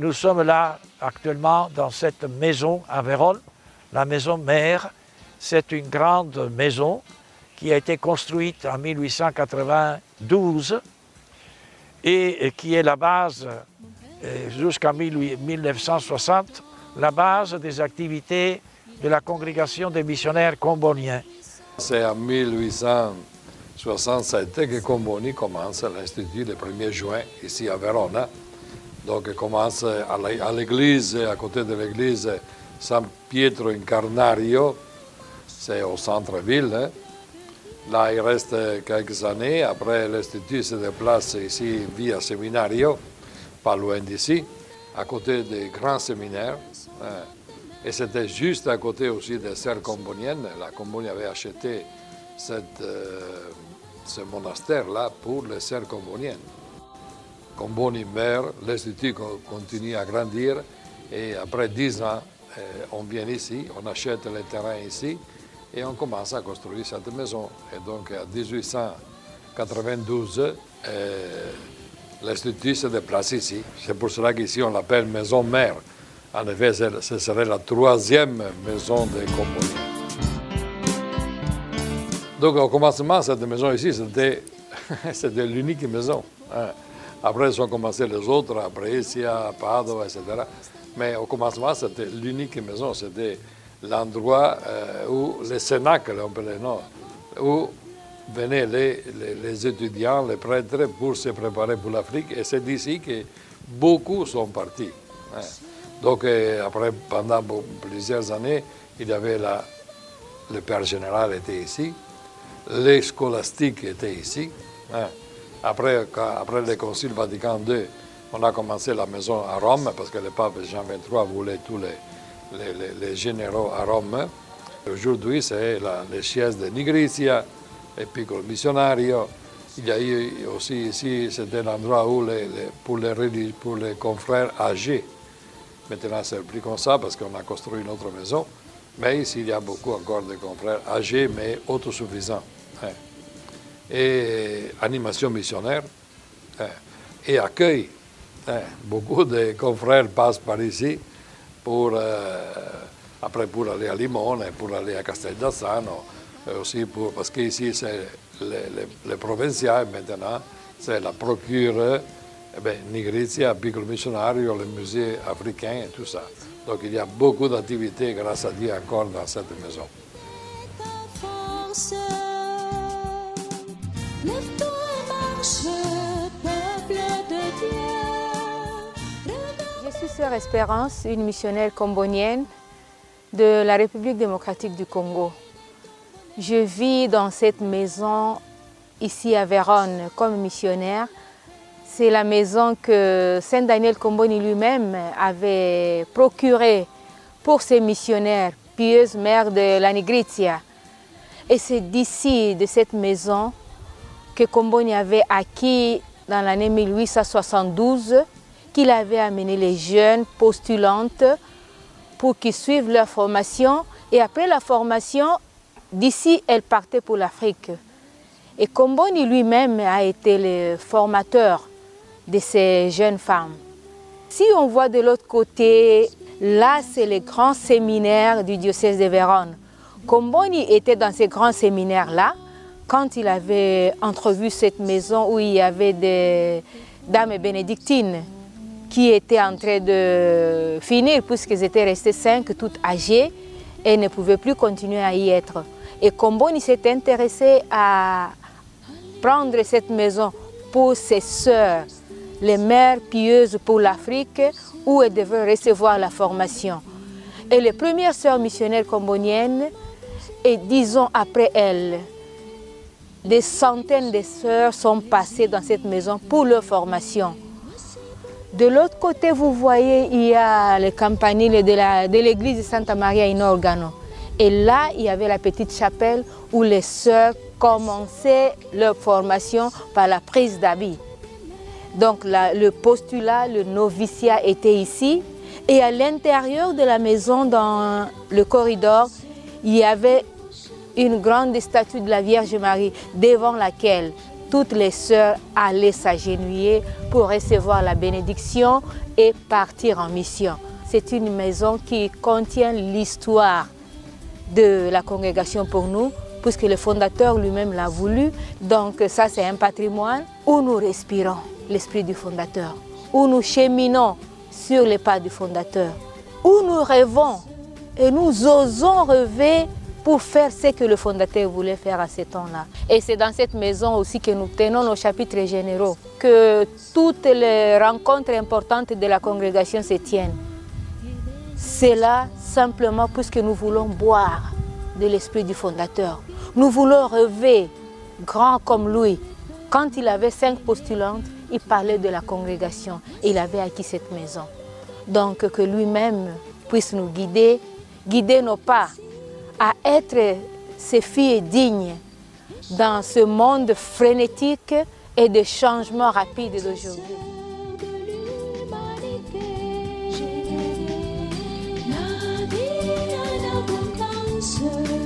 nous sommes là actuellement dans cette maison à Vérone, la maison mère. C'est une grande maison qui a été construite en 1892 et qui est la base, jusqu'en 1960, la base des activités de la congrégation des missionnaires comboniens. C'est en 1867 que Comboni commence l'Institut le 1er juin ici à Vérone. Donc il commence à l'église, à côté de l'église San Pietro in Carnario, c'est au centre-ville. Hein. Là, il reste quelques années. Après, l'Institut se déplace ici via Seminario, pas loin d'ici, à côté des grands séminaires. Et c'était juste à côté aussi des serres comboniennes. La Combonie avait acheté ce monastère-là pour les serres comboniennes. Comboni meurt, l'Institut continue à grandir et après 10 ans, on vient ici, on achète les terrains ici et on commence à construire cette maison. Et donc en 1892, l'Institut se déplace ici. C'est pour cela qu'ici on l'appelle maison mère. En effet, ce serait la 3e maison de Comboni. Donc au commencement, cette maison ici, c'était l'unique maison. Hein. Après, ils ont commencé les autres, à Brescia, Padova, etc. Mais au commencement, c'était l'unique maison. C'était l'endroit où les cénacles, on peut les nommer, où venaient les étudiants, les prêtres, pour se préparer pour l'Afrique. Et c'est d'ici que beaucoup sont partis. Hein. Donc, après, pendant plusieurs années, il y avait le père général était ici, les scolastiques étaient ici. Hein. Après le Concile Vatican II, on a commencé la maison à Rome, parce que le pape Jean XXIII voulait tous les généraux à Rome. Aujourd'hui, c'est le siège de Nigrizia, et Piccolo Missionario. Il y a eu aussi ici, c'était l'endroit où pour les confrères âgés. Maintenant, c'est plus comme ça, parce qu'on a construit une autre maison. Mais ici, il y a beaucoup encore de confrères âgés, mais autosuffisants. Hein. Et animation missionnaire et accueil. Beaucoup de confrères passent par ici après pour aller à Limone, pour aller à Casteldazzano, aussi parce qu'ici c'est les provinciaux maintenant, c'est la procure, Nigrizia, Piccolo Missionario, le musée africain et tout ça. Donc il y a beaucoup d'activités, grâce à Dieu, encore dans cette maison. Lève-toi et marche, peuple de Dieu. Je suis sœur Espérance, une missionnaire combonienne de la République démocratique du Congo. Je vis dans cette maison ici à Vérone comme missionnaire. C'est la maison que Saint Daniel Comboni lui-même avait procurée pour ses missionnaires, pieuse mère de la Nigrizia. Et c'est d'ici, de cette maison, que Comboni avait acquis dans l'année 1872, qu'il avait amené les jeunes postulantes pour qu'ils suivent leur formation. Et après la formation, d'ici, elles partaient pour l'Afrique. Et Comboni lui-même a été le formateur de ces jeunes femmes. Si on voit de l'autre côté, là, c'est les grands séminaires du diocèse de Vérone. Comboni était dans ces grands séminaires-là, quand il avait entrevu cette maison où il y avait des dames bénédictines qui étaient en train de finir, puisqu'elles étaient restées 5, toutes âgées, et ne pouvaient plus continuer à y être. Et Comboni s'est intéressé à prendre cette maison pour ses sœurs, les mères pieuses pour l'Afrique, où elles devaient recevoir la formation. Et les premières sœurs missionnaires comboniennes, et 10 ans après elles, des centaines de sœurs sont passées dans cette maison pour leur formation. De l'autre côté, vous voyez, il y a le campanile de l'église de Santa Maria in Organo. Et là, il y avait la petite chapelle où les sœurs commençaient leur formation par la prise d'habits. Donc le postulat, le noviciat était ici. Et à l'intérieur de la maison, dans le corridor, il y avait une grande statue de la Vierge Marie devant laquelle toutes les sœurs allaient s'agenouiller pour recevoir la bénédiction et partir en mission. C'est une maison qui contient l'histoire de la congrégation pour nous, puisque le fondateur lui-même l'a voulu. Donc ça, c'est un patrimoine où nous respirons l'esprit du fondateur, où nous cheminons sur les pas du fondateur, où nous rêvons et nous osons rêver pour faire ce que le fondateur voulait faire à ce temps-là. Et c'est dans cette maison aussi que nous tenons nos chapitres généraux, que toutes les rencontres importantes de la congrégation se tiennent. C'est là simplement puisque nous voulons boire de l'esprit du fondateur. Nous voulons rêver grand comme lui. Quand il avait 5 postulantes, il parlait de la congrégation et il avait acquis cette maison. Donc que lui-même puisse nous guider, guider nos pas à être ces filles dignes dans ce monde frénétique et de changements rapides d'aujourd'hui. La vie en abondance.